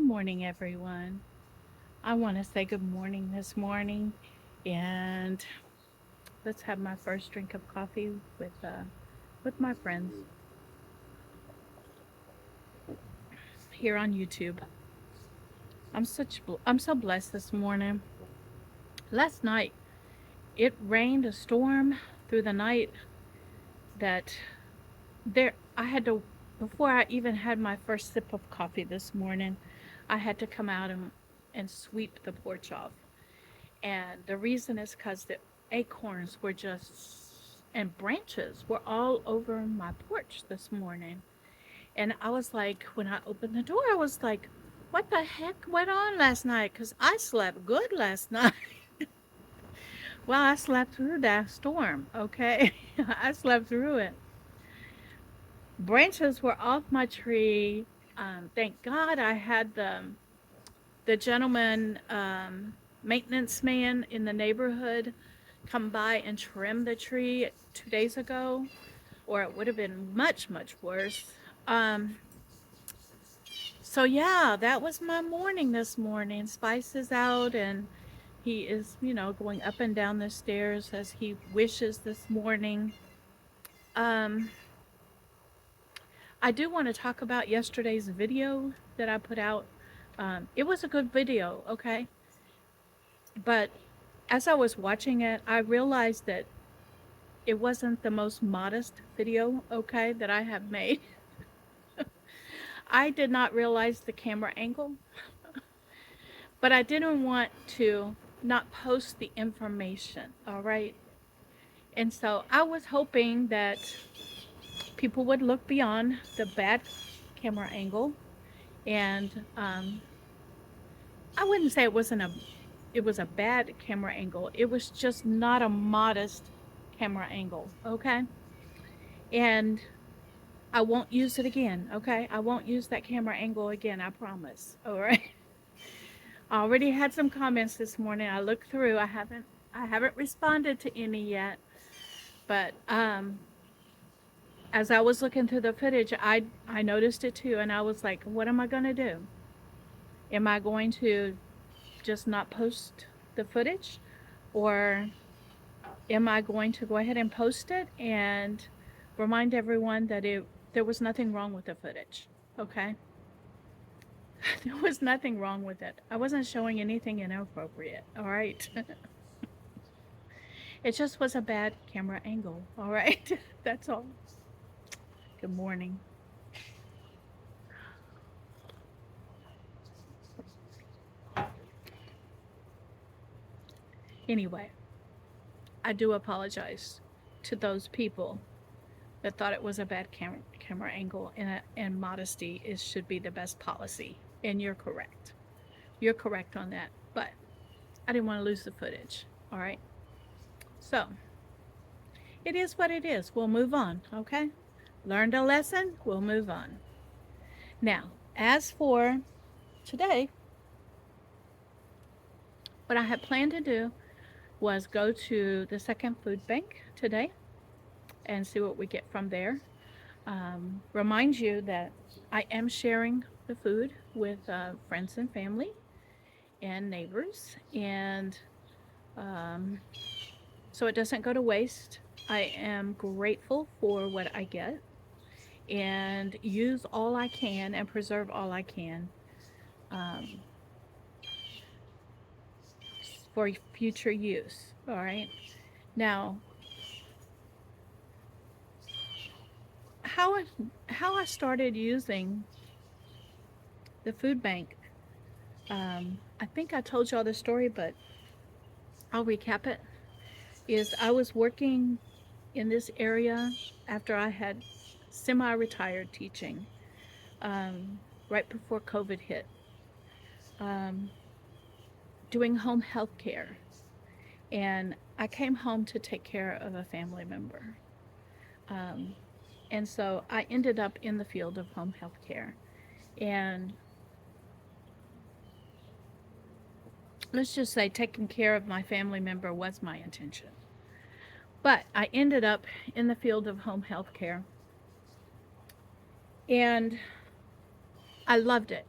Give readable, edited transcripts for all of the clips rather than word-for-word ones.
morning, everyone. I want to say good morning this morning, and let's have my first drink of coffee with my friends here on YouTube. I'm so blessed this morning. Last night it rained a storm through the night that there I had to before I even had my first sip of coffee this morning, I had to come out and sweep the porch off. And the reason is because the acorns were just, and branches were all over my porch this morning. And I was like, when I opened the door, I was like, what the heck went on last night? Because I slept good last night. Well, I slept through that storm, okay? I slept through it. Branches were off my tree. Thank God I had the gentleman, maintenance man in the neighborhood come by and trim the tree 2 days ago, or it would have been much, much worse. Um, so yeah, that was my morning this morning. Spice is out and he is, going up and down the stairs as he wishes this morning. Um, I do want to talk about yesterday's video that I put out. It was a good video, okay? But as I was watching it, I realized that it wasn't the most modest video, okay, that I have made. I did not realize the camera angle, but I didn't want to not post the information, all right? And so I was hoping that people would look beyond the bad camera angle, and I wouldn't say it was a bad camera angle. It was just not a modest camera angle, okay? And I won't use it again, okay? I won't use that camera angle again, I promise. All right. I already had some comments this morning. I looked through. I haven't responded to any yet, but as I was looking through the footage, I noticed it too and I was like, what am I going to do? Am I going to just not post the footage, or am I going to go ahead and post it and remind everyone that it there was nothing wrong with the footage? Okay? There was nothing wrong with it. I wasn't showing anything inappropriate, all right? It just was a bad camera angle, all right? That's all. Good morning. Anyway, I do apologize to those people that thought it was a bad camera angle, and modesty should be the best policy. And you're correct. You're correct on that. But I didn't want to lose the footage, all right? So it is what it is. We'll move on, okay? Learned a lesson, we'll move on. Now, as for today, what I had planned to do was go to the second food bank today and see what we get from there. Remind you that I am sharing the food with friends and family and neighbors, and um, so it doesn't go to waste. I am grateful for what I get and use all I can and preserve all I can, um, for future use. All right. Now, how I, how I started using the food bank. I think I told y'all the story, but I'll recap it. Is I was working in this area after I had semi-retired teaching, um, right before COVID hit, um, doing home health care, and I came home to take care of a family member. Um, and so I ended up in the field of home health care. And let's just say taking care of my family member was my intention. But I ended up in the field of home health care, and I loved it.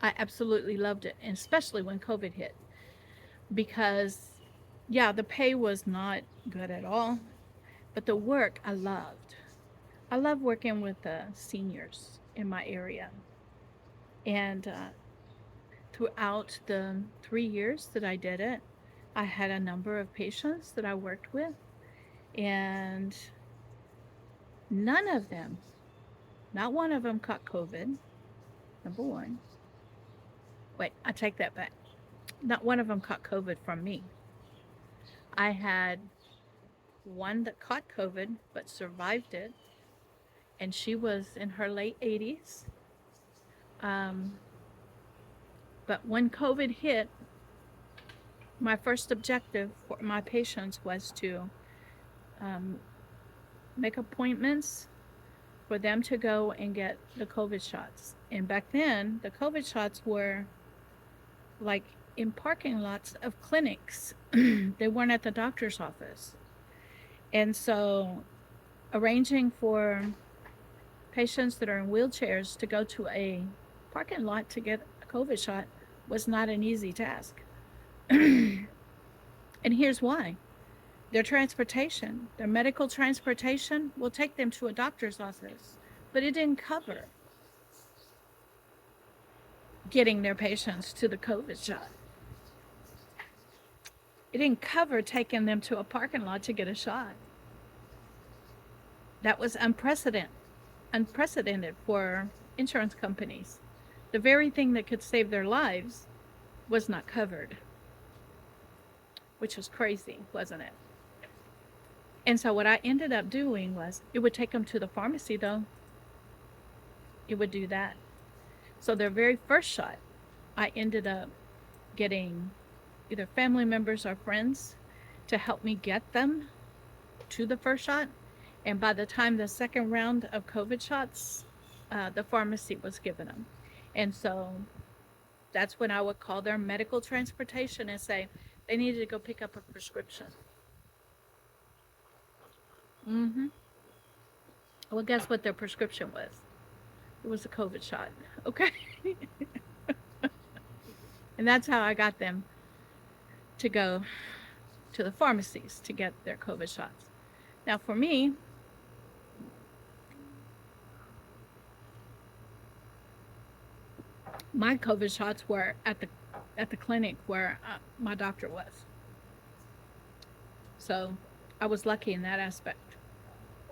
I absolutely loved it, and especially when COVID hit, because, yeah, the pay was not good at all, but the work I loved. I love working with the seniors in my area. And throughout the 3 years that I did it, I had a number of patients that I worked with, and none of them, not one of them, caught COVID. Number one. Wait, I take that back. Not one of them caught COVID from me. I had one that caught COVID but survived it, and she was in her late 80s. Um, but when COVID hit, my first objective for my patients was to um, make appointments for them to go and get the COVID shots. And back then, the COVID shots were like in parking lots of clinics, they weren't at the doctor's office. And so, arranging for patients that are in wheelchairs to go to a parking lot to get a COVID shot was not an easy task. And here's why: their transportation, their medical transportation, will take them to a doctor's office, but it didn't cover getting their patients to the COVID shot. It didn't cover taking them to a parking lot to get a shot. That was unprecedented for insurance companies. The very thing that could save their lives was not covered, which was crazy, wasn't it? And so what I ended up doing was, it would take them to the pharmacy though. It would do that. So their very first shot, I ended up getting either family members or friends to help me get them to the first shot. And by the time the second round of COVID shots, the pharmacy was giving them. And so that's when I would call their medical transportation and say they needed to go pick up a prescription. Mm-hmm. Well, guess what their prescription was? It was a COVID shot. Okay. And that's how I got them to go to the pharmacies to get their COVID shots. Now, for me, my COVID shots were at the clinic where my doctor was. So I was lucky in that aspect.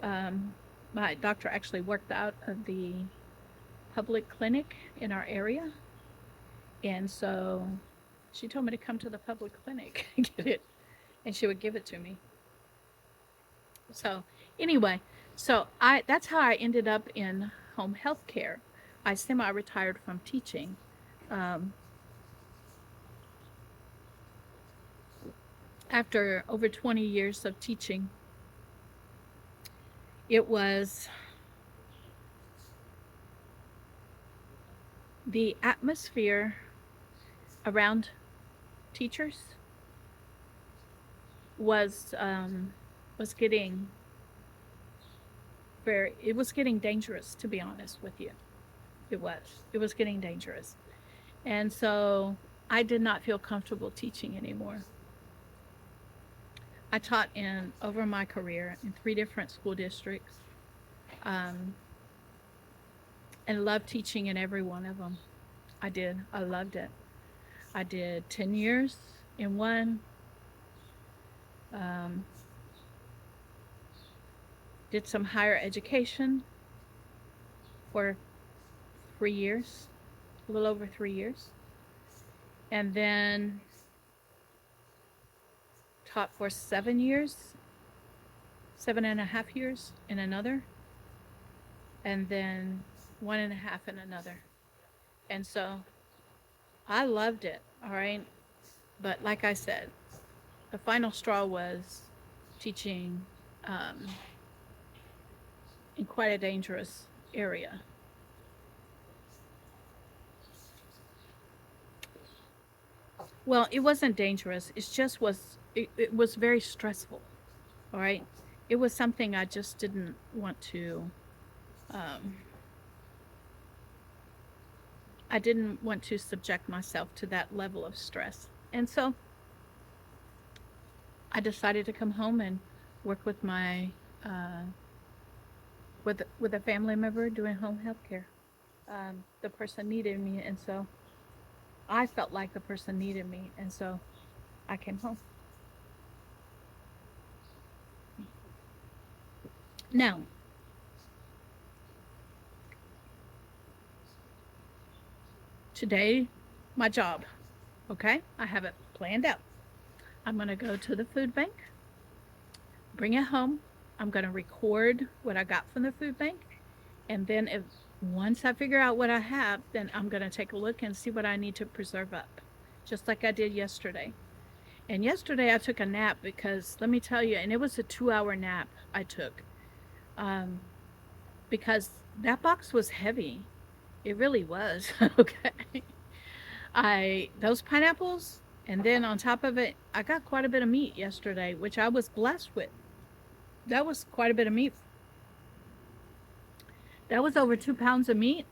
My doctor actually worked out of the public clinic in our area, and so she told me to come to the public clinic and get it, and she would give it to me. So anyway, so I that's how I ended up in home health care. I semi-retired from teaching. Um, After over 20 years of teaching, it was the atmosphere around teachers was um, was getting it was getting dangerous, to be honest with you. It was getting dangerous, and so I did not feel comfortable teaching anymore. I taught in over my career in 3 different school districts, um, and loved teaching in every one of them. I did. I loved it. I did 10 years in one, um, did some higher education for 3 years, a little over 3 years, and then taught for 7 years, 7.5 years in another, and then 1.5 in another. And so I loved it, all right? But like I said, the final straw was teaching um, in quite a dangerous area. Well, it wasn't dangerous. It was very stressful. All right. It was something I just didn't want to um I didn't want to subject myself to that level of stress. And so I decided to come home and work with my with a family member doing home health care. The person needed me, and so I felt like the person needed me, and so I came home. Now, today, my job, okay? I have it planned out. I'm going to go to the food bank, bring it home. I'm going to record what I got from the food bank. And then if once I figure out what I have, then I'm going to take a look and see what I need to preserve up, just like I did yesterday. And yesterday I took a nap because let me tell you, and it was a 2 hour nap I took um, because that box was heavy. It really was. Okay. Those pineapples, and then on top of it, I got quite a bit of meat yesterday, which I was blessed with. That was quite a bit of meat. That was over 2 pounds of meat.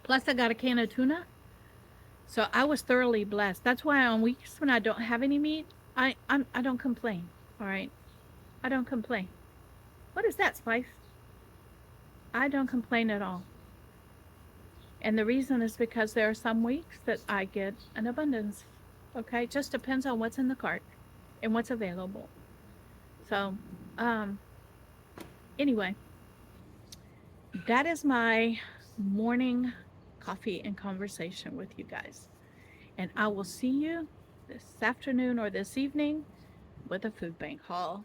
Plus, I got a can of tuna. So I was thoroughly blessed. That's why on weeks when I don't have any meat, I don't complain. All right, I don't complain. What is that, Spice? I don't complain at all. And the reason is because there are some weeks that I get an abundance. Okay, just depends on what's in the cart and what's available. So, um, anyway, that is my morning coffee and conversation with you guys. And I will see you this afternoon or this evening with a food bank haul.